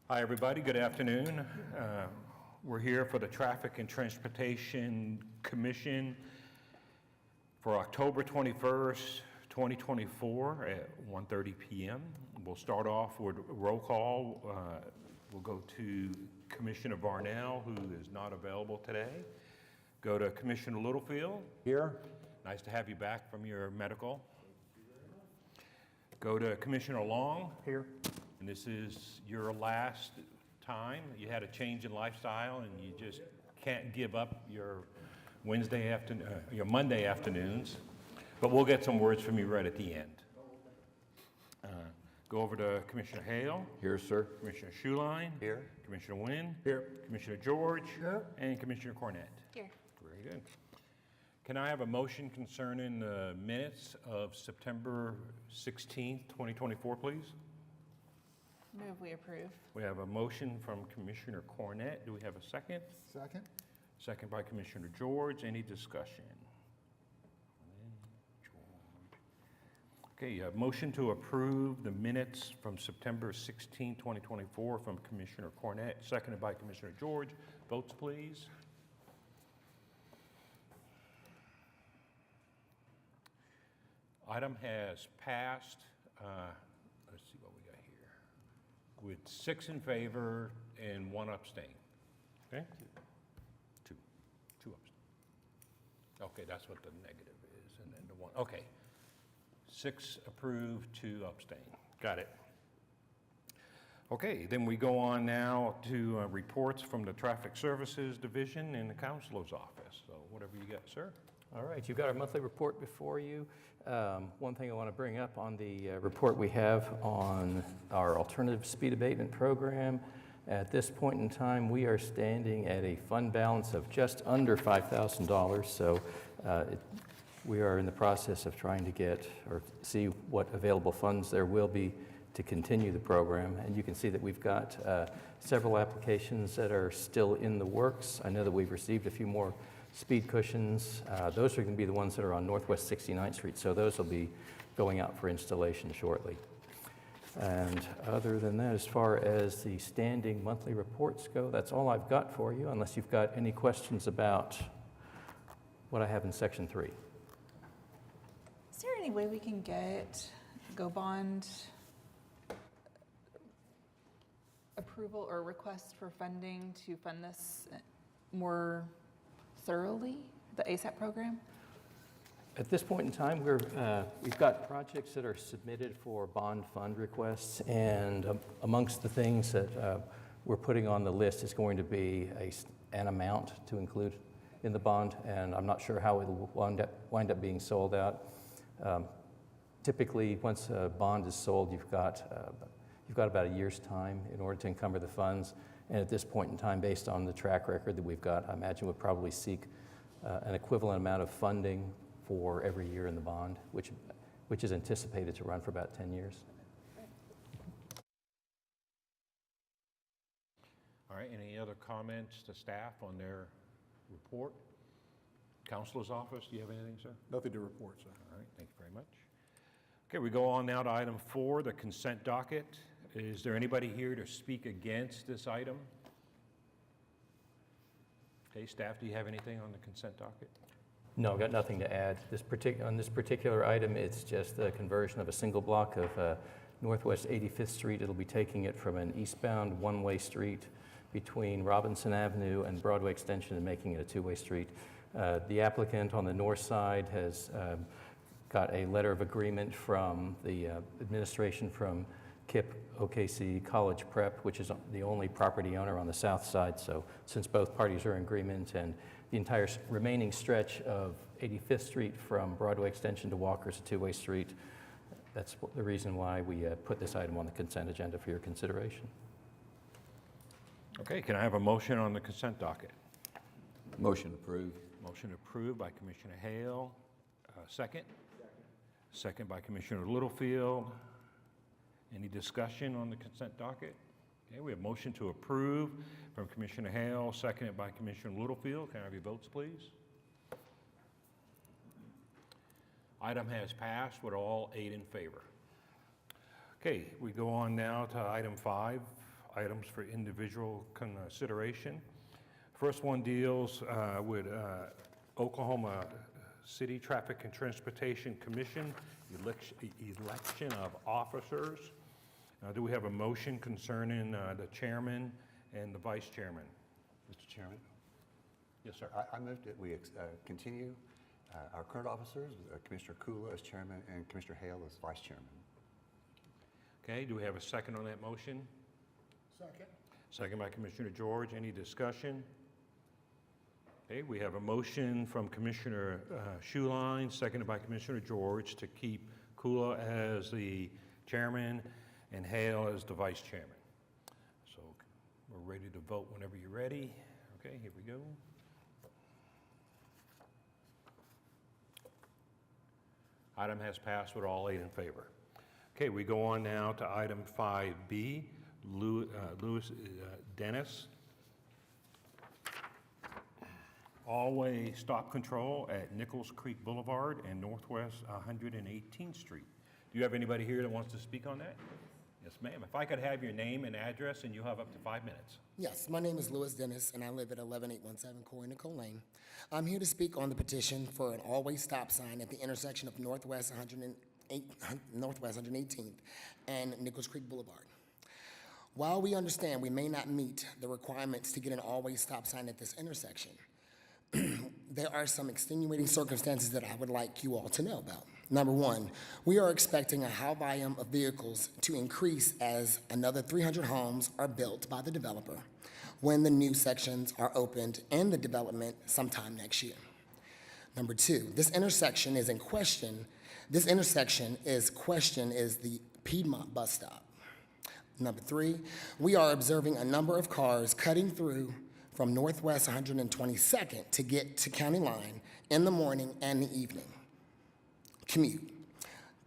Hi, everybody. Good afternoon. We're here for the Traffic and Transportation Commission for October 21st, 2024 at 1:30 p.m. We'll start off with roll call. We'll go to Commissioner Varnell, who is not available today. Go to Commissioner Littlefield. Here. Nice to have you back from your medical. Go to Commissioner Long. Here. And this is your last time. You had a change in lifestyle and you just can't give up your your Monday afternoons. But we'll get some words from you right at the end. Go over to Commissioner Hale. Here, sir. Commissioner Schuline. Here. Commissioner Wynn. Here. Commissioner George. Here. And Commissioner Cornett. Here. Very good. Can I have a motion concerning the minutes of September 16th, 2024, please? Move we approve. We have a motion from Commissioner Cornett. Do we have a second? Second. Second by Commissioner George. Any discussion? Okay, a motion to approve the minutes from September 16, 2024 from Commissioner Cornett, seconded by Commissioner George. Votes, please. Item has passed. Let's see what we got here. With 6 in favor and 1 abstain. Okay? Two abstain. Okay, that's what the negative is, and then the 1. Okay. 6 approved, 2 abstain. Got it. Okay, then we go on now to reports from the Traffic Services Division in the Counselor's Office. So whatever you got, sir. All right, you've got our monthly report before you. One thing I want to bring up on the report we have on our alternative speed abatement program. At this point in time, we are standing at a fund balance of just under $5,000. So we are in the process of trying to get or see what available funds there will be to continue the program. And you can see that we've got several applications that are still in the works. I know that we've received a few more speed cushions. Those are going to be the ones that are on Northwest 69th Street, so those will be going out for installation shortly. And other than that, as far as the standing monthly reports go, that's all I've got for you, unless you've got any questions about what I have in Section 3. Is there any way we can get Go Bond approval or request for funding to fund this more thoroughly, the ASAP program? At this point in time, we've got projects that are submitted for bond fund requests, and amongst the things that we're putting on the list is going to be an amount to include in the bond, and I'm not sure how it will wind up being sold out. Typically, once a bond is sold, you've got about a year's time in order to encumber the funds. And at this point in time, based on the track record that we've got, I imagine we'll probably seek an equivalent amount of funding for every year in the bond, which is anticipated to run for about 10 years. All right, any other comments to staff on their report? Counselor's Office, do you have anything, sir? Nothing to report, sir. All right, thank you very much. Okay, we go on now to item 4, the consent docket. Is there anybody here to speak against this item? Okay, staff, do you have anything on the consent docket? No, I've got nothing to add. On this particular item, it's just the conversion of a single block of Northwest 85th Street. It'll be taking it from an eastbound one-way street between Robinson Avenue and Broadway Extension and making it a two-way street. The applicant on the north side has got a letter of agreement from the administration from KIPP OKC College Prep, which is the only property owner on the south side. So since both parties are in agreement, and the entire remaining stretch of 85th Street from Broadway Extension to Walker is a two-way street, that's the reason why we put this item on the consent agenda for your consideration. Okay, can I have a motion on the consent docket? Motion approved. Motion approved by Commissioner Hale. Second? Second by Commissioner Littlefield. Any discussion on the consent docket? Okay, we have motion to approve from Commissioner Hale, seconded by Commissioner Littlefield. Can I have your votes, please? Item has passed with all 8 in favor. Okay, we go on now to item 5. items for individual consideration. First one deals with Oklahoma City Traffic and Transportation Commission, election of officers. Do we have a motion concerning the chairman and the vice chairman? Mr. Chairman, Yes, sir. I move that we continue our current officers, Commissioner Kula as chairman and Commissioner Hale as vice chairman. Okay, do we have a second on that motion? Second. Second by Commissioner George. Any discussion? Okay, we have a motion from Commissioner Schuline, seconded by Commissioner George, to keep Kula as the chairman and Hale as the vice chairman. So we're ready to vote whenever you're ready. Okay, here we go. Item has passed with all 8 in favor. Okay, we go on now to item 5B, Louis Dennis. All-way stop control at Nichols Creek Boulevard and Northwest 118th Street. Do you have anybody here that wants to speak on that? Yes, ma'am. If I could have your name and address, and you'll have up to 5 minutes. Yes, my name is Louis Dennis, and I live at 11817 Corey Nicole Lane. I'm here to speak on the petition for an all-way stop sign at the intersection of Northwest 118th and Nichols Creek Boulevard. While we understand we may not meet the requirements to get an all-way stop sign at this intersection, there are some extenuating circumstances that I would like you all to know about. Number one, we are expecting a high volume of vehicles to increase as another 300 homes are built by the developer when the new sections are opened in the development sometime next year. Number two, this intersection is the Piedmont bus stop. Number three, we are observing a number of cars cutting through from Northwest 122nd to get to County Line in the morning and the evening commute.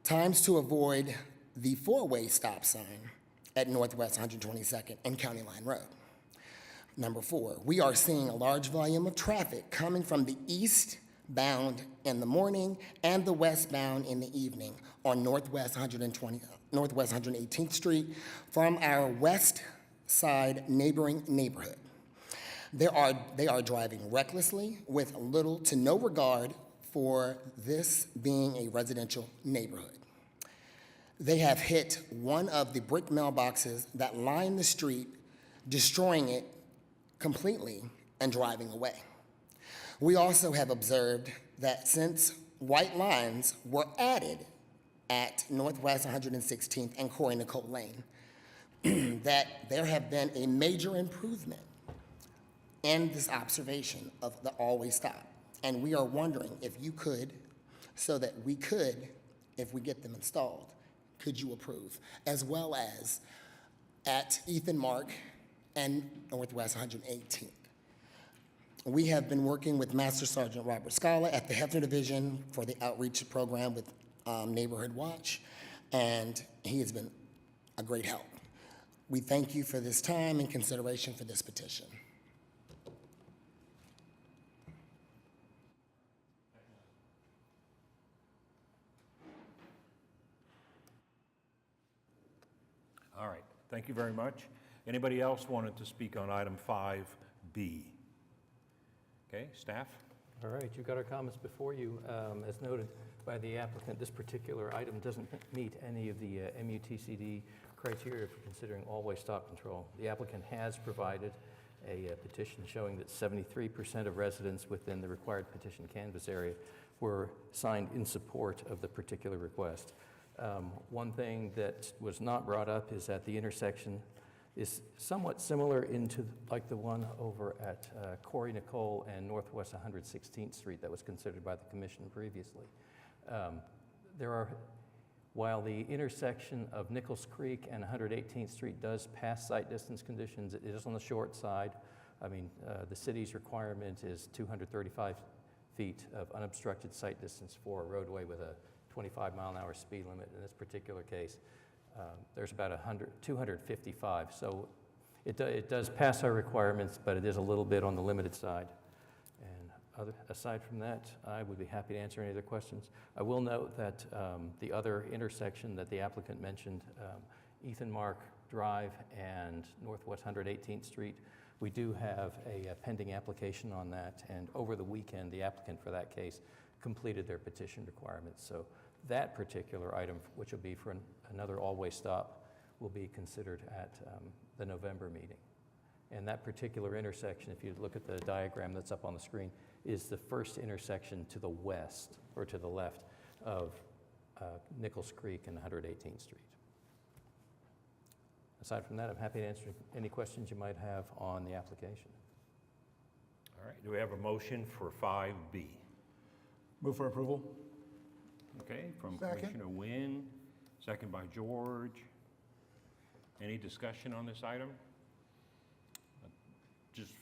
Times to avoid the four-way stop sign at Northwest 122nd and County Line Road. Number four, we are seeing a large volume of traffic coming from the eastbound in the morning and the westbound in the evening on Northwest 118th Street from our west side neighboring neighborhood. They are driving recklessly with little to no regard for this being a residential neighborhood. They have hit one of the brick mailboxes that line the street, destroying it completely and driving away. We also have observed that since white lines were added at Northwest 116th and Corey Nicole Lane, that there have been a major improvement in this observation of the all-way stop. And we are wondering if you could, so that we could, if we get them installed, could you approve? As well as at Ethan Mark and Northwest 118th. We have been working with Master Sergeant Robert Scala at the Hefner Division for the outreach program with Neighborhood Watch, and he has been a great help. We thank you for this time and consideration for this petition. All right, thank you very much. Anybody else wanted to speak on item 5B? Okay, staff? All right, you've got our comments before you. As noted by the applicant, this particular item doesn't meet any of the MUTCD criteria for considering all-way stop control. The applicant has provided a petition showing that 73% of residents within the required petition canvas area were signed in support of the particular request. One thing that was not brought up is that the intersection is somewhat similar into like the one over at Corey Nicole and Northwest 116th Street that was considered by the commission previously. While the intersection of Nichols Creek and 118th Street does pass sight distance conditions, it is on the short side. I mean, the city's requirement is 235 feet of unobstructed sight distance for a roadway with a 25-mile-an-hour speed limit. In this particular case, there's about 255. So it does pass our requirements, but it is a little bit on the limited side. And aside from that, I would be happy to answer any other questions. I will note that the other intersection that the applicant mentioned Ethan Mark Drive and Northwest 118th Street. We do have a pending application on that, and over the weekend, the applicant for that case completed their petition requirements. So that particular item, which will be for another all-way stop, will be considered at the November meeting. And that particular intersection, if you look at the diagram that's up on the screen, is the first intersection to the west, or to the left, of Nichols Creek and 118th Street. Aside from that, I'm happy to answer any questions you might have on the application. All right, do we have a motion for 5B? Move for approval. Okay, from Second. Commissioner Wynn, second by George. Any discussion on this item?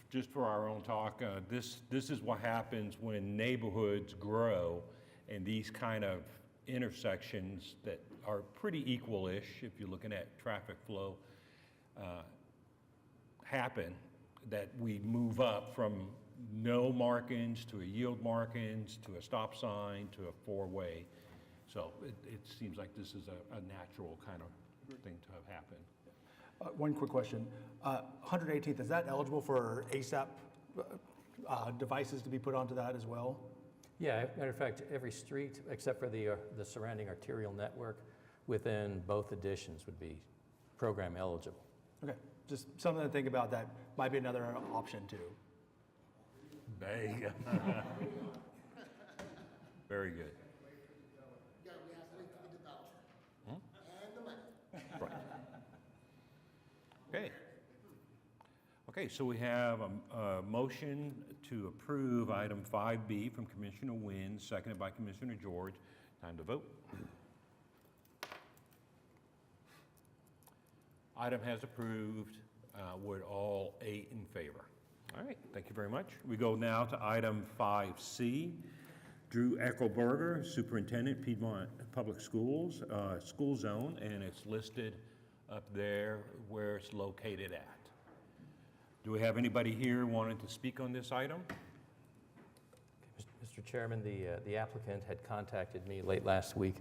Just for our own talk, this is what happens when neighborhoods grow and these kind of intersections that are pretty equal-ish, if you're looking at traffic flow, happen, that we move up from no markings to a yield markings, to a stop sign, to a four-way. So it seems like this is a natural kind of thing to have happen. One quick question. 118th, is that eligible for ASAP devices to be put onto that as well? Yeah, matter of fact, every street, except for the surrounding arterial network, within both additions would be program eligible. Okay, just something to think about. That might be another option too. There you go. Very good. Right. Okay. Okay, so we have a motion to approve item 5B from Commissioner Wynn, seconded by Commissioner George. Time to vote. Item has approved with all 8 in favor. All right, thank you very much. We go now to item 5C. Drew Eckelberger, Superintendent, Piedmont Public Schools, school zone, and it's listed up there where it's located at. Do we have anybody here wanting to speak on this item? Mr. Chairman, the applicant had contacted me late last week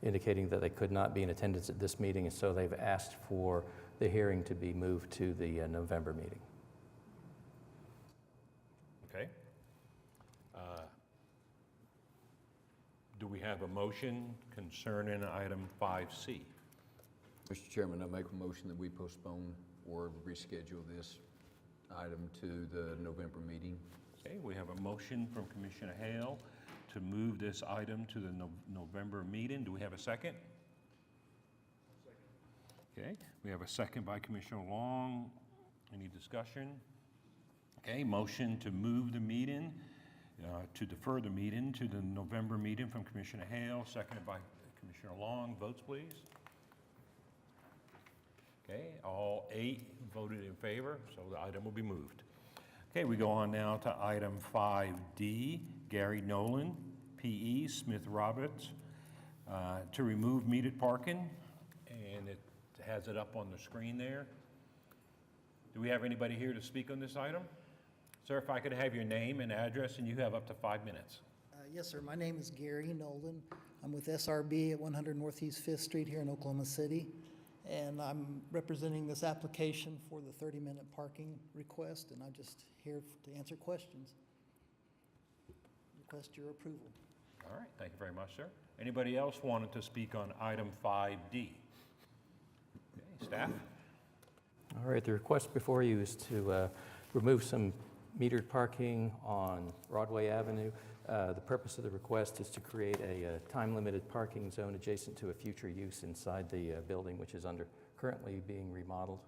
indicating that they could not be in attendance at this meeting, and so they've asked for the hearing to be moved to the November meeting. Okay. Do we have a motion concerning item 5C? Mr. Chairman, I make a motion that we postpone or reschedule this item to the November meeting. Okay, we have a motion from Commissioner Hale to move this item to the November meeting. Do we have a second? Okay, we have a second by Commissioner Long. Any discussion? Okay, motion to move the meeting, to defer the meeting to the November meeting from Commissioner Hale, seconded by Commissioner Long. Votes, please. Okay, all 8 voted in favor, so the item will be moved. Okay, we go on now to item 5D, Gary Nolan, PE, Smith Roberts, to remove metered parking, and it has it up on the screen there. Do we have anybody here to speak on this item? Sir, if I could have your name and address, and you have up to 5 minutes. Yes, sir. My name is Gary Nolan. I'm with SRB at 100 Northeast 5th Street here in Oklahoma City. And I'm representing this application for the 30-minute parking request, and I'm just here to answer questions. Request your approval. All right, thank you very much, sir. Anybody else wanted to speak on item 5D? Okay, staff? All right, the request before you is to remove some metered parking on Broadway Avenue. The purpose of the request is to create a time-limited parking zone adjacent to a future use inside the building, which is currently being remodeled.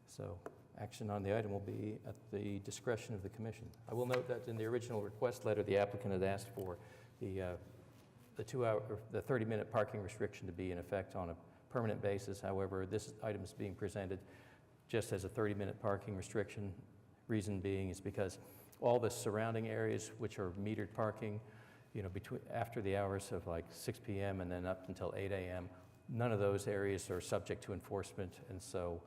So action on the item will be at the discretion of the commission. I will note that in the original request letter, the applicant had asked for the 30-minute parking restriction to be in effect on a permanent basis. However, this item is being presented just as a 30-minute parking restriction. Reason being is because all the surrounding areas, which are metered parking, after the hours of like 6 p.m. and then up until 8 a.m., none of those areas are subject to enforcement, and so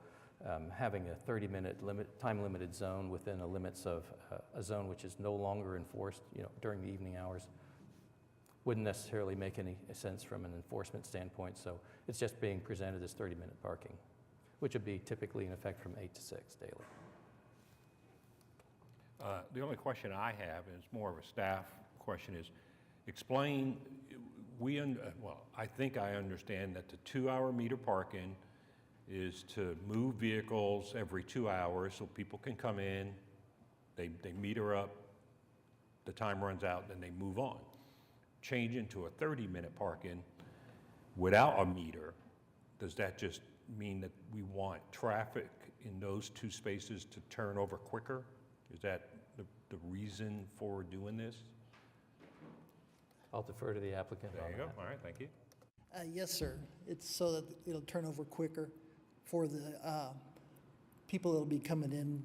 having a 30-minute time-limited zone within the limits of a zone which is no longer enforced, during the evening hours, wouldn't necessarily make any sense from an enforcement standpoint. So it's just being presented as 30-minute parking. which would be typically in effect from 8 to 6 daily. The only question I have, and it's more of a staff question, is explain, well, I think I understand that the 2-hour meter parking is to move vehicles every 2 hours so people can come in, they meter up, the time runs out, then they move on. Changing to a 30-minute parking without a meter, does that just mean that we want traffic in those 2 spaces to turn over quicker? Is that the reason for doing this? I'll defer to the applicant There on you that. go, all right, thank you. Yes, sir. It's so that it'll turn over quicker for the people that'll be coming in,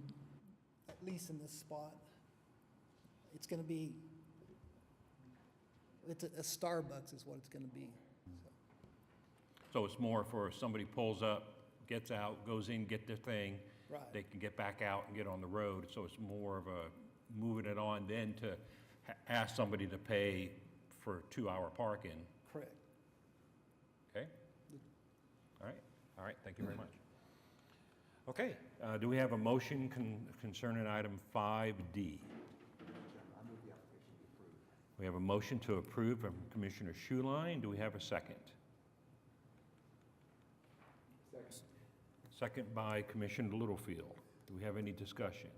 at least in this spot. It's going to be, it's a Starbucks is what it's going to be. So it's more for if somebody pulls up, gets out, goes in, get their thing, Right. they can get back out and get on the road. So it's more of a moving it on then to ask somebody to pay for 2-hour parking. Correct. Okay? All right, thank you very much. Okay, do we have a motion concerning item 5D? We have a motion to approve from Commissioner Schuline. Do we have a second? Second by Commissioner Littlefield. Do we have any discussion?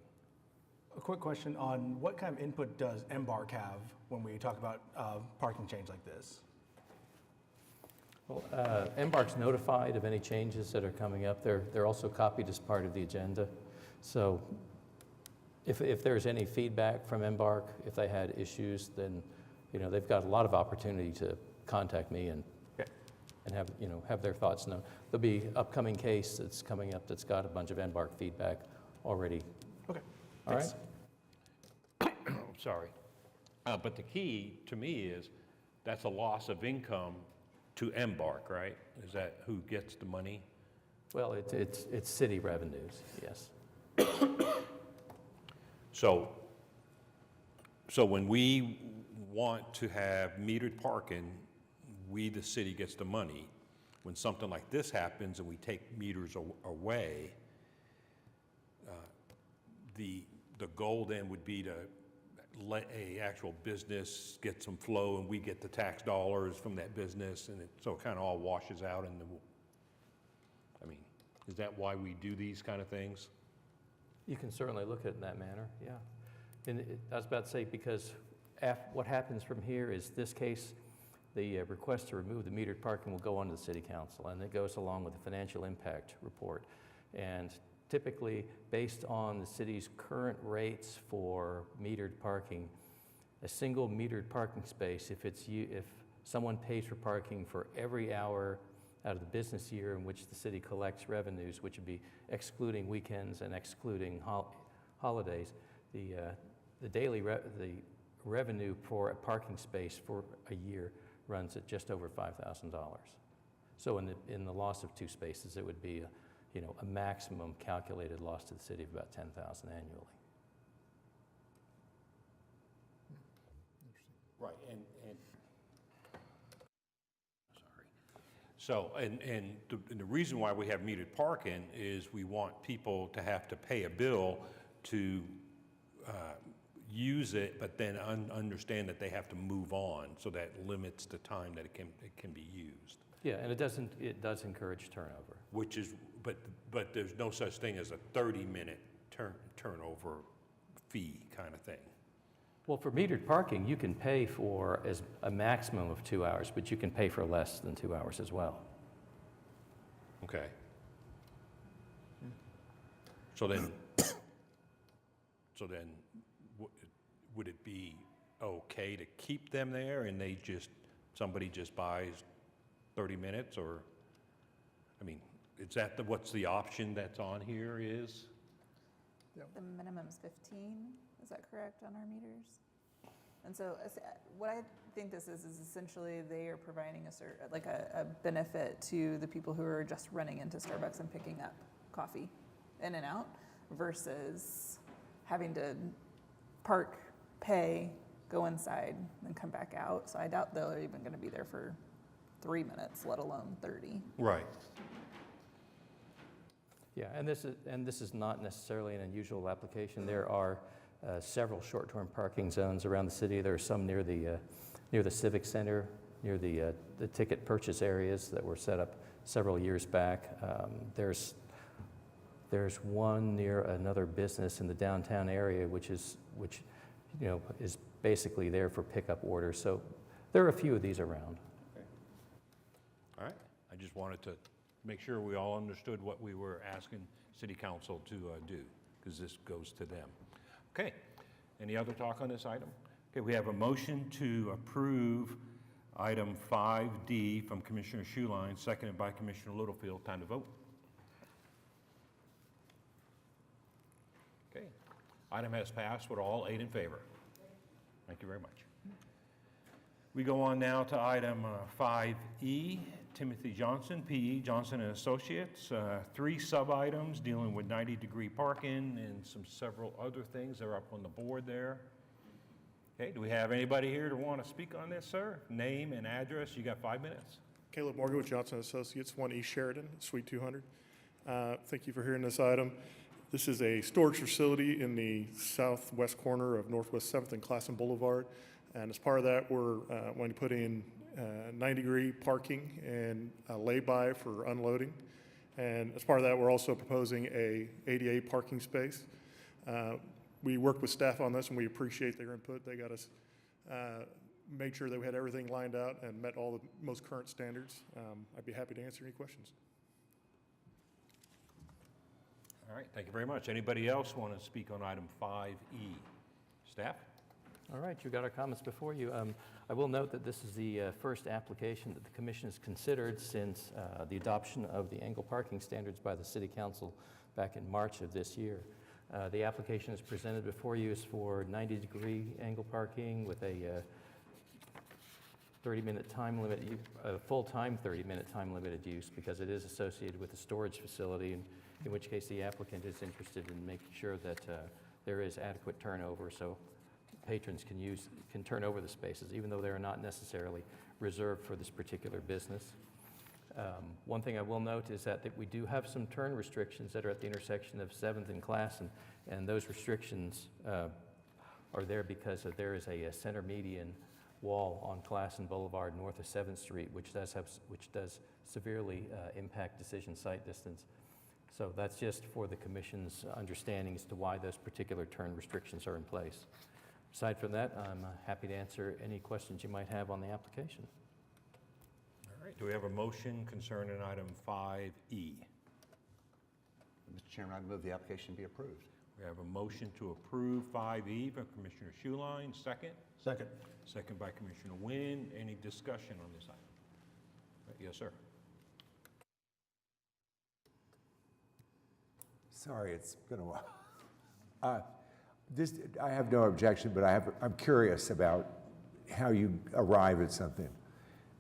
A quick question on what kind of input does Embark have when we talk about parking change like this? Well, Embark's notified of any changes that are coming up. They're also copied as part of the agenda. So if there's any feedback from Embark, if they had issues, then, they've got a lot of opportunity to contact me and Okay. and have their thoughts known. There'll be upcoming case that's coming up that's got a bunch of Embark feedback already. Okay. All right? Thanks. Oh, sorry. But the key to me is that's a loss of income to Embark, right? Is that who gets the money? Well, it's city revenues, yes. So when we want to have metered parking, we, the city, gets the money. When something like this happens and we take meters away, the goal then would be to let a actual business get some flow and we get the tax dollars from that business, and so it kind of all washes out in the, is that why we do these kind of things? You can certainly look at it in that manner, yeah. And I was about to say, because what happens from here is this case, the request to remove the metered parking will go on to the city council, and it goes along with the financial impact report. And typically, based on the city's current rates for metered parking, a single metered parking space, if someone pays for parking for every hour out of the business year in which the city collects revenues, which would be excluding weekends and excluding holidays, the revenue for a parking space for a year runs at just over $5,000. So in the loss of 2 spaces, it would be a maximum calculated loss to the city of about $10,000 annually. Right, and sorry. So, and the reason why we have metered parking is we want people to have to pay a bill to use it, but then understand that they have to move on, so that limits the time that it can be used. Yeah, and it does encourage turnover. Which is, but there's no such thing as a 30-minute turnover fee kind of thing. Well, for metered parking, you can pay for as a maximum of 2 hours, but you can pay for less than 2 hours as well. Okay. So then, would it be okay to keep them there and somebody just buys 30 minutes, or, is that what's the option that's on here is? The minimum's 15, is that correct on our meters? And so what I think this is essentially they are providing a benefit to the people who are just running into Starbucks and picking up coffee in and out versus having to park, pay, go inside, and come back out. So I doubt they're even going to be there for 3 minutes, let alone 30. Right. Yeah, and this is not necessarily an unusual application. There are several short-term parking zones around the city. There are some near the Civic Center, near the ticket purchase areas that were set up several years back. There's one near another business in the downtown area, which is basically there for pickup orders. So there are a few of these around. All right, I just wanted to make sure we all understood what we were asking city council to do, because this goes to them. Okay, any other talk on this item? Okay, we have a motion to approve item 5D from Commissioner Schuline, seconded by Commissioner Littlefield. Time to vote. Okay, item has passed with all 8 in favor. Thank you very much. We go on now to item 5E, Timothy Johnson, P.E. Johnson and Associates. 3 sub-items dealing with 90-degree parking and several other things that are up on the board there. Okay, do we have anybody here to want to speak on this, sir? Name and address. You got 5 minutes. Caleb Morgan with Johnson Associates, 1 East Sheridan, Suite 200. Thank you for hearing this item. This is a storage facility in the southwest corner of Northwest 7th and Classen Boulevard. And as part of that, we're going to put in 90-degree parking and a lay-by for unloading. And as part of that, we're also proposing a ADA parking space. We worked with staff on this, and we appreciate their input. They got us made sure that we had everything lined out and met all the most current standards. I'd be happy to answer any questions. All right, thank you very much. Anybody else want to speak on item 5E? Staff? All right, you've got our comments before you. I will note that this is the first application that the commission has considered since the adoption of the angle parking standards by the City Council back in March of this year. The application is presented before you is for 90-degree angle parking with a 30-minute time limit, a full-time 30-minute time limited use, because it is associated with a storage facility, in which case the applicant is interested in making sure that there is adequate turnover so patrons can turn over the spaces, even though they are not necessarily reserved for this particular business. One thing I will note is that we do have some turn restrictions that are at the intersection of 7th and Classen, and those restrictions are there because there is a center median wall on Classen Boulevard north of 7th Street, which does severely impact decision site distance. So that's just for the commission's understanding as to why those particular turn restrictions are in place. Aside from that, I'm happy to answer any questions you might have on the application. All right, do we have a motion concerning item 5E? Mr. Chairman, I move the application be approved. We have a motion to approve 5E from Commissioner Schuline, second. Second. Second by Commissioner Wynn. Any discussion on this item? Yes, sir. Sorry, it's been a while. I have no objection, but I'm curious about how you arrive at something.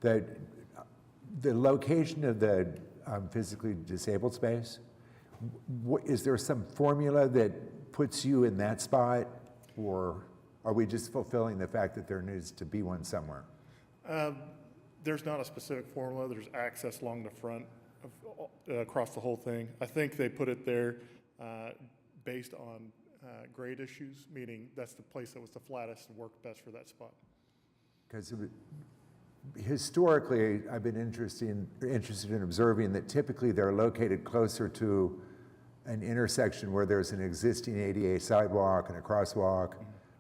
The location of the physically disabled space, is there some formula that puts you in that spot, or are we just fulfilling the fact that there needs to be one somewhere? There's not a specific formula. There's access along the front across the whole thing. I think they put it there based on grade issues, meaning that's the place that was the flattest and worked best for that spot. Because historically, I've been interested in observing that typically they're located closer to an intersection where there's an existing ADA sidewalk and a crosswalk,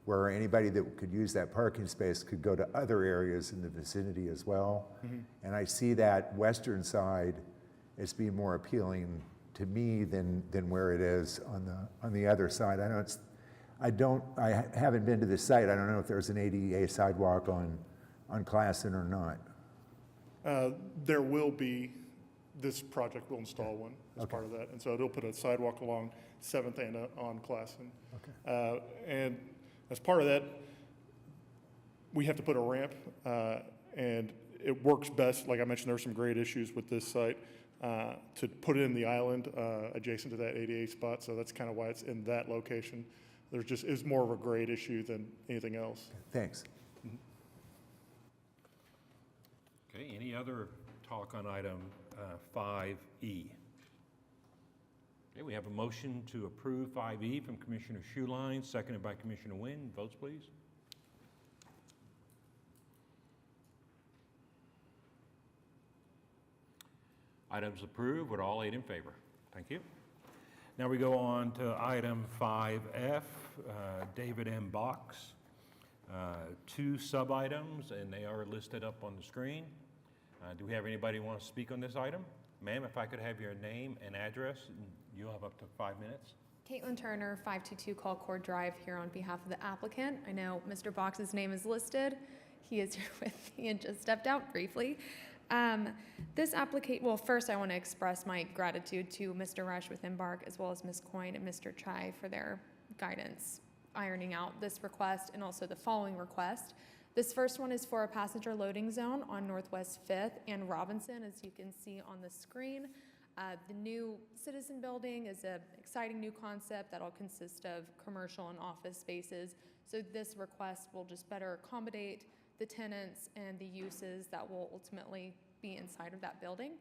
where anybody that could use that parking space could go to other areas in the vicinity as well. And I see that western side as being more appealing to me than where it is on the other side. I haven't been to the site. I don't know if there's an ADA sidewalk on Classen or not. There will be. This project will install one as part of that, and so it'll put a sidewalk along 7th and on Classen. Okay. And as part of that, we have to put a ramp, and it works best. Like I mentioned, there are some grade issues with this site. To put it in the island adjacent to that ADA spot, so that's kind of why it's in that location. There's just is more of a grade issue than anything else. Thanks. Okay, any other talk on item 5E? Okay, we have a motion to approve 5E from Commissioner Schuline, seconded by Commissioner Wynn. Votes, please. Items approved with all 8 in favor. Thank you. Now we go on to item 5F, David M. Box. 2 sub-items, and they are listed up on the screen. Do we have anybody who wants to speak on this item? Ma'am, if I could have your name and address, and you'll have up to 5 minutes. Caitlin Turner, 522 Colcord Drive, here on behalf of the applicant. I know Mr. Box's name is listed. He is here with me and just stepped out briefly. Well, first I want to express my gratitude to Mr. Rush with Embark, as well as Ms. Coyne and Mr. Chai for their guidance ironing out this request and also the following request. This first one is for a passenger loading zone on Northwest 5th and Robinson, as you can see on the screen. The new Citizen Building is an exciting new concept that'll consist of commercial and office spaces. So this request will just better accommodate the tenants and the uses that will ultimately be inside of that building.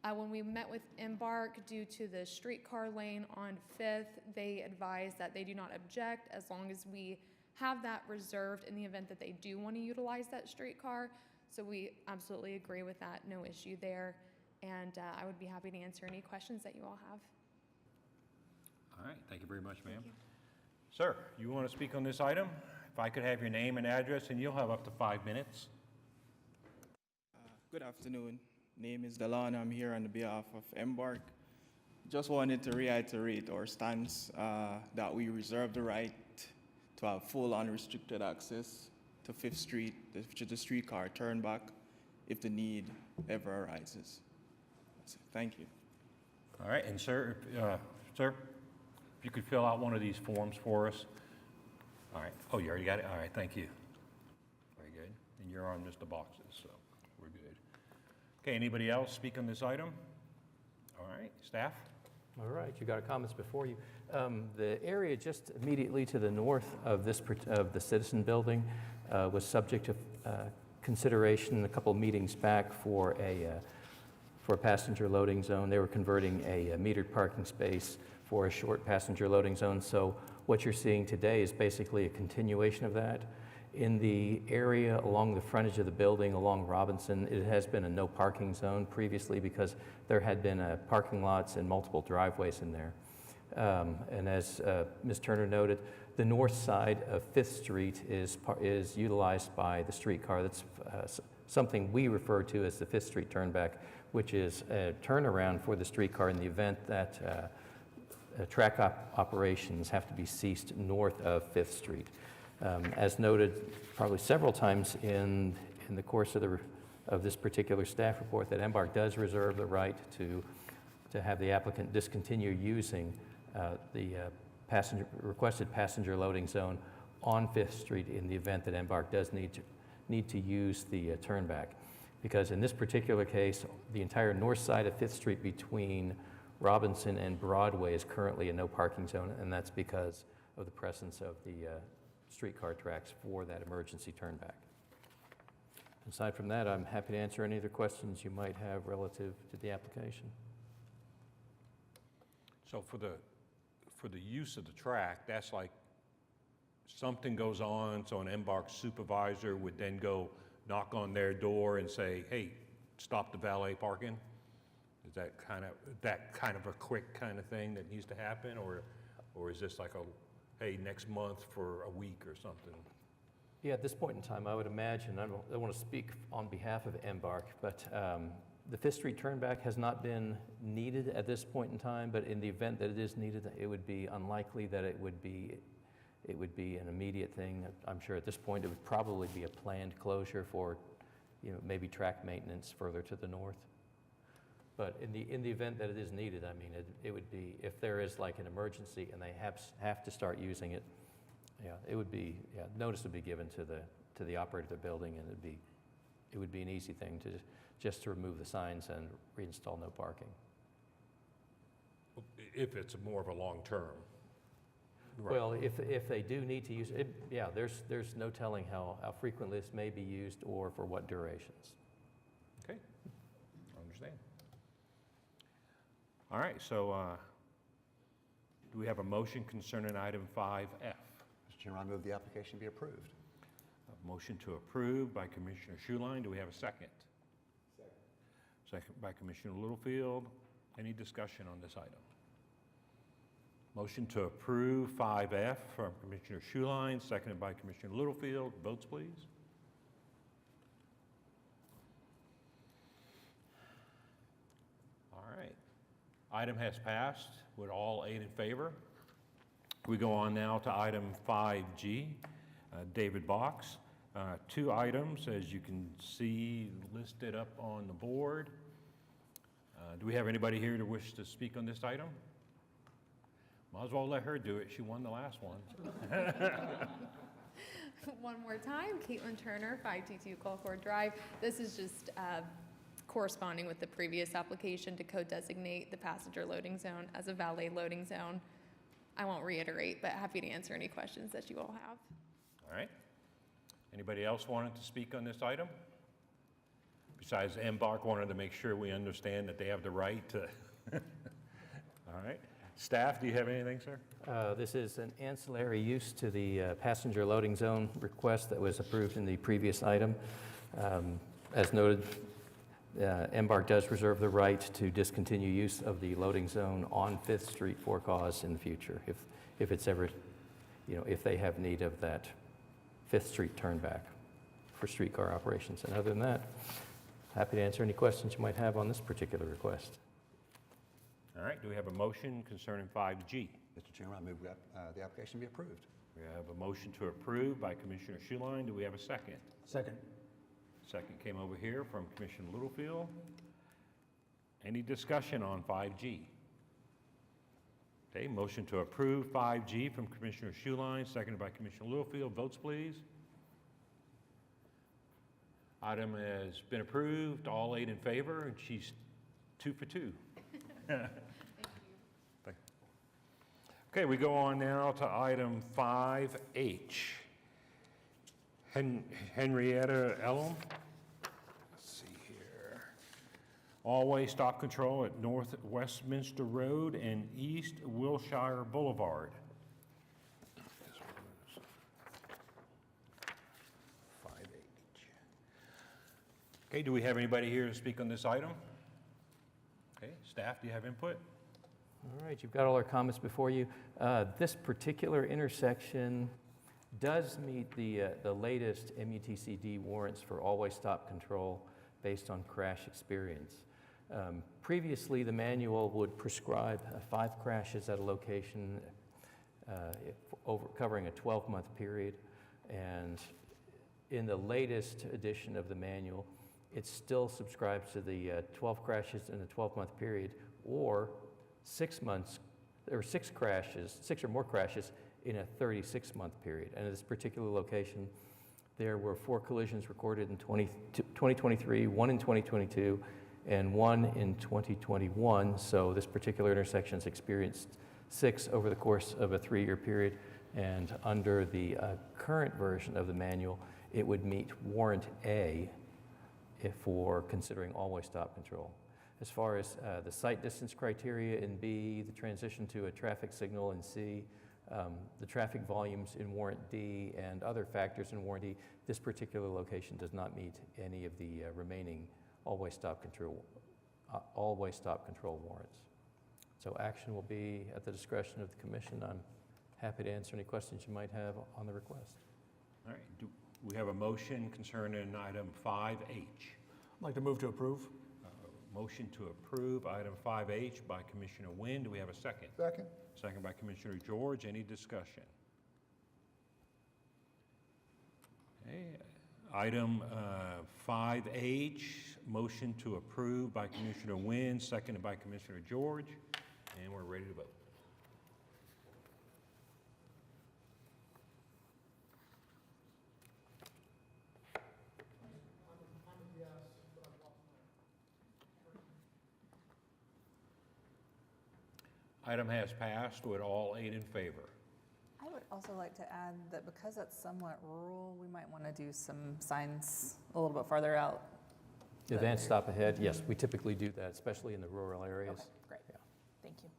When we met with Embark, due to the streetcar lane on 5th, they advised that they do not object as long as we have that reserved in the event that they do want to utilize that streetcar. So we absolutely agree with that, no issue there. And I would be happy to answer any questions that you all have. All right, thank you very much, ma'am. Sir, you want to speak on this item? If I could have your name and address, and you'll have up to 5 minutes. Good afternoon. Name is Delon. I'm here on behalf of Embark. Just wanted to reiterate our stance that we reserve the right to have full unrestricted access to 5th Street, to the streetcar turnback, if the need ever arises. That's it. Thank you. All right, and sir, if you could fill out one of these forms for us. All right. Oh, you already got it? All right, thank you. Very good. And you're on Mr. Box's, so we're good. Okay, anybody else speak on this item? All right, staff? All right, you got our comments before you. The area just immediately to the north of of the Citizen Building was subject to consideration a couple of meetings back for a passenger loading zone. They were converting a metered parking space for a short passenger loading zone. So what you're seeing today is basically a continuation of that. In the area along the frontage of the building, along Robinson, it has been a no parking zone previously because there had been parking lots and multiple driveways in there. And as Ms. Turner noted, the north side of 5th Street is utilized by the streetcar. That's something we refer to as the 5th Street turnback, which is a turnaround for the streetcar in the event that track operations have to be ceased north of 5th Street. As noted probably several times in the course of this particular staff report, that Embark does reserve the right to have the applicant discontinue using the requested passenger loading zone on 5th Street in the event that Embark does need to use the turnback. Because in this particular case, the entire north side of 5th Street between Robinson and Broadway is currently a no parking zone, and that's because of the presence of the streetcar tracks for that emergency turnback. Aside from that, I'm happy to answer any other questions you might have relative to the application. So for the use of the track, that's like something goes on, so an Embark supervisor would then go knock on their door and say, hey, stop the valet parking? Is that kind of a quick kind of thing that needs to happen, or is this like a, hey, next month for a week or something? Yeah, at this point in time, I would imagine, I don't want to speak on behalf of Embark, but the 5th Street turnback has not been needed at this point in time, but in the event that it is needed, it would be unlikely that it would be an immediate thing. I'm sure at this point it would probably be a planned closure for, maybe track maintenance further to the north. But in the event that it is needed, I mean, it would be, if there is like an emergency and they have to start using it, it would be, notice would be given to the operator of the building, and it would be an easy thing to just to remove the signs and reinstall no parking. If it's more of a long term. Right. Well, if they do need to use it, there's no telling how frequently this may be used or for what durations. Okay, I understand. All right, so Do we have a motion concerning item 5F? Mr. Chairman, I move the application be approved. A motion to approve by Commissioner Schuline. Do we have a second? Second by Commissioner Littlefield. Any discussion on this item? Motion to approve 5F from Commissioner Schuline, seconded by Commissioner Littlefield. Votes, please. All right. Item has passed with all 8 in favor. We go on now to item 5G, David Box. 2 items, as you can see listed up on the board. Do we have anybody here to wish to speak on this item? Might as well let her do it. She won the last one. One more time, Caitlin Turner, 522 Colcord Drive. This is just corresponding with the previous application to co-designate the passenger loading zone as a valet loading zone. I won't reiterate, but happy to answer any questions that you all have. All right. Anybody else wanted to speak on this item? Besides, Embark wanted to make sure we understand that they have the right to. All right. Staff, do you have anything, sir? This is an ancillary use to the passenger loading zone request that was approved in the previous item. As noted, Embark does reserve the right to discontinue use of the loading zone on 5th Street for cause in the future, if it's ever, if they have need of that 5th Street turnback for streetcar operations. And other than that, happy to answer any questions you might have on this particular request. All right. Do we have a motion concerning 5G? Mr. Chairman, I move that the application be approved. We have a motion to approve by Commissioner Schuline. Do we have a second? Second. Second came over here from Commissioner Littlefield. Any discussion on 5G? Okay, motion to approve 5G from Commissioner Schuline, seconded by Commissioner Littlefield. Votes, please. Item has been approved. All 8 in favor, and she's 2 for 2. Thank you. Okay, we go on now to item 5H. Henrietta Ellum. Let's see here. All-way stop control at North Westminster Road and East Wilshire Boulevard. 5H. Okay, do we have anybody here to speak on this item? Okay, staff, do you have input? All right, you've got all our comments before you. This particular intersection does meet the latest MUTCD warrants for all-way stop control based on crash experience. Previously, the manual would prescribe 5 crashes at a location covering a 12-month period, and in the latest edition of the manual, it still subscribes to the 12 crashes in a 12-month period, or 6 months, or 6 crashes, 6 or more crashes in a 36-month period. And in this particular location, there were 4 collisions recorded in 2023, 1 in 2022, and 1 in 2021. So this particular intersection has experienced 6 over the course of a 3-year period. And under the current version of the manual, it would meet warrant A for considering all-way stop control. As far as the sight distance criteria in B, the transition to a traffic signal in C, the traffic volumes in warrant D, and other factors in warrant E, this particular location does not meet any of the remaining all-way stop control warrants. So action will be at the discretion of the commission. I'm happy to answer any questions you might have on the request. All right, do we have a motion concerning item 5H? I'd like to move to approve. Motion to approve item 5H by Commissioner Wynn. Do we have a second? Second. Second by Commissioner George. Any discussion? Okay. Item 5H, motion to approve by Commissioner Wynn, seconded by Commissioner George, and we're ready to vote. Item has passed with all 8 in favor. I would also like to add that because it's somewhat rural, we might want to do some signs a little bit farther out. Advanced stop ahead, yes, we typically do that, especially in the rural areas. Okay, great. Yeah. Thank you.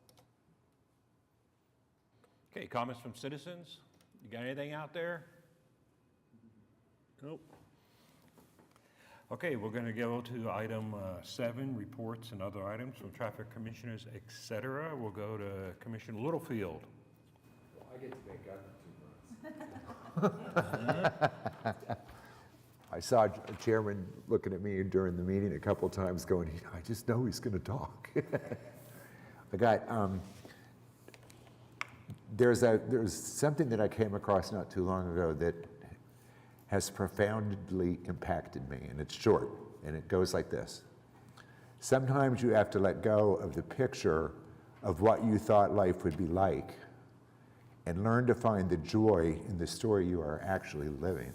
Okay, comments from citizens? You got anything out there? Nope. Okay, we're going to go to item 7, reports and other items from traffic commissioners, et cetera. We'll go to Commissioner Littlefield. I get to make up 2 months. I saw Chairman looking at me during the meeting a couple times going, I just know he's going to talk. I got, there's something that I came across not too long ago that has profoundly impacted me, and it's short, and it goes like this. Sometimes you have to let go of the picture of what you thought life would be like and learn to find the joy in the story you are actually living.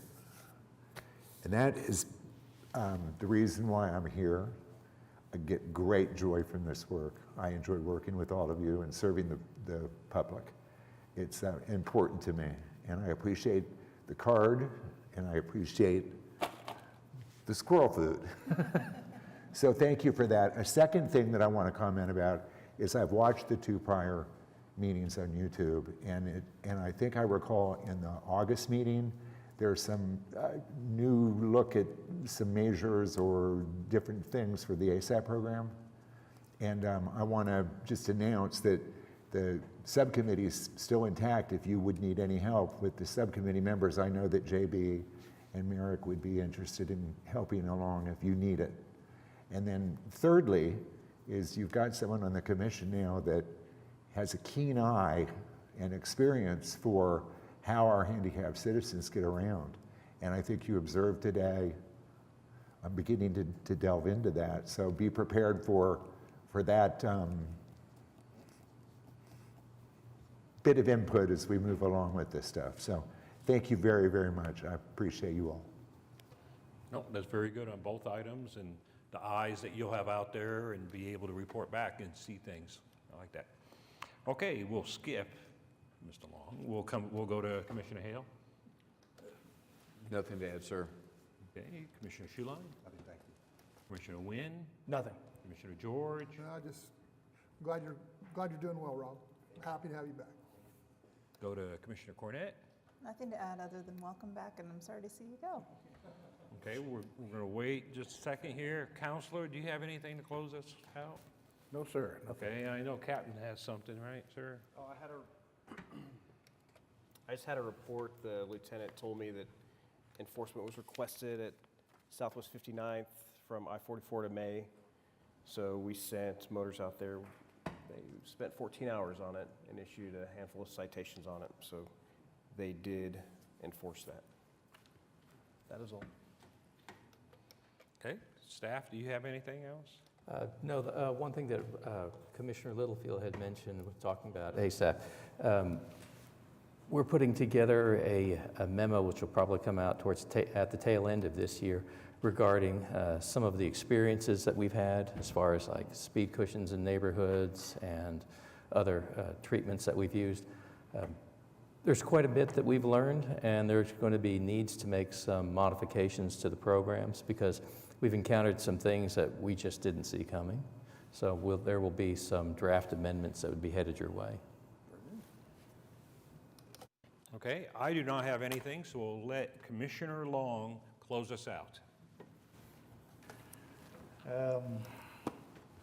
And that is the reason why I'm here. I get great joy from this work. I enjoy working with all of you and serving the public. It's important to me, and I appreciate the card, and I appreciate the squirrel food. So thank you for that. A second thing that I want to comment about is I've watched the 2 prior meetings on YouTube, and I think I recall in the August meeting, there's some new look at some measures or different things for the ASAP program. And I want to just announce that the subcommittee is still intact. If you would need any help with the subcommittee members, I know that JB and Merrick would be interested in helping along if you need it. And then thirdly, is you've got someone on the commission now that has a keen eye and experience for how our handicapped citizens get around. And I think you observed today, I'm beginning to delve into that. So be prepared for that bit of input as we move along with this stuff. So thank you very, very much. I appreciate you all. No, that's very good on both items, and the eyes that you'll have out there and be able to report back and see things. I like that. Okay, we'll skip Mr. Long. We'll go to Commissioner Hale. Nothing to add, sir. Okay, Commissioner Shuline. Nothing, thank you. Commissioner Wynn. Nothing. Commissioner George. I just glad you're doing well, Rob. Happy to have you back. Go to Commissioner Cornett. Nothing to add other than welcome back, and I'm sorry to see you go. Okay, we're going to wait just a second here. Counselor, do you have anything to close us out? No, sir. Okay, and I know Captain has something, right, sir? Oh, I just had a report. The lieutenant told me that enforcement was requested at Southwest 59th from I-44 to May. So we sent motors out there. They spent 14 hours on it and issued a handful of citations on it. So they did enforce that. That is all. Okay, staff, do you have anything else? No, one thing that Commissioner Littlefield had mentioned, talking about ASAP, we're putting together a memo which will probably come out at the tail end of this year regarding some of the experiences that we've had as far as like speed cushions in neighborhoods and other treatments that we've used. There's quite a bit that we've learned, and there's going to be needs to make some modifications to the programs because we've encountered some things that we just didn't see coming. So there will be some draft amendments that would be headed your way. Okay, I do not have anything, so we'll let Commissioner Long close us out.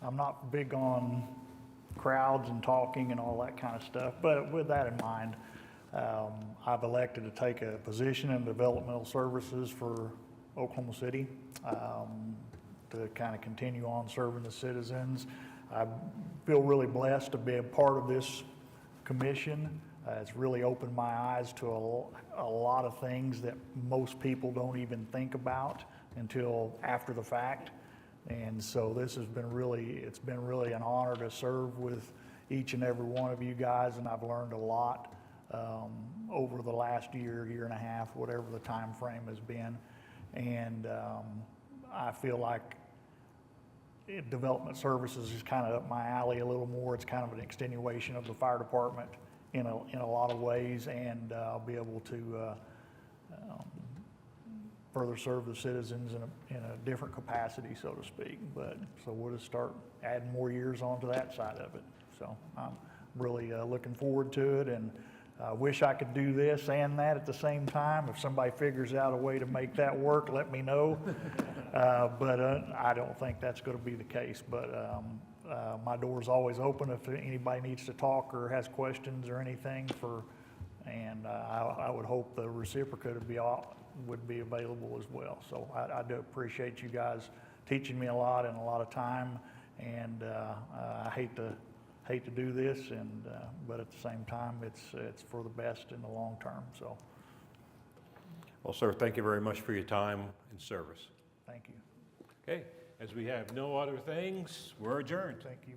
I'm not big on crowds and talking and all that kind of stuff, but with that in mind, I've elected to take a position in developmental services for Oklahoma City to kind of continue on serving the citizens. I feel really blessed to be a part of this commission. It's really opened my eyes to a lot of things that most people don't even think about until after the fact. And so this has been it's been really an honor to serve with each and every one of you guys, and I've learned a lot over the last year and a half, whatever the time frame has been. And I feel like development services is kind of up my alley a little more. It's kind of an extenuation of the fire department in a lot of ways, and I'll be able to further serve the citizens in a different capacity, so to speak. But so we'll just start adding more years onto that side of it. So I'm really looking forward to it, and I wish I could do this and that at the same time. If somebody figures out a way to make that work, let me know. But I don't think that's going to be the case. But my door's always open if anybody needs to talk or has questions or anything. And I would hope the reciprocate would be available as well. So I do appreciate you guys teaching me a lot and a lot of time. And I hate to do this, but at the same time, it's for the best in the long term. So, Well, sir, thank you very much for your time and service. thank you. Okay, as we have no other things, we're adjourned. Thank you.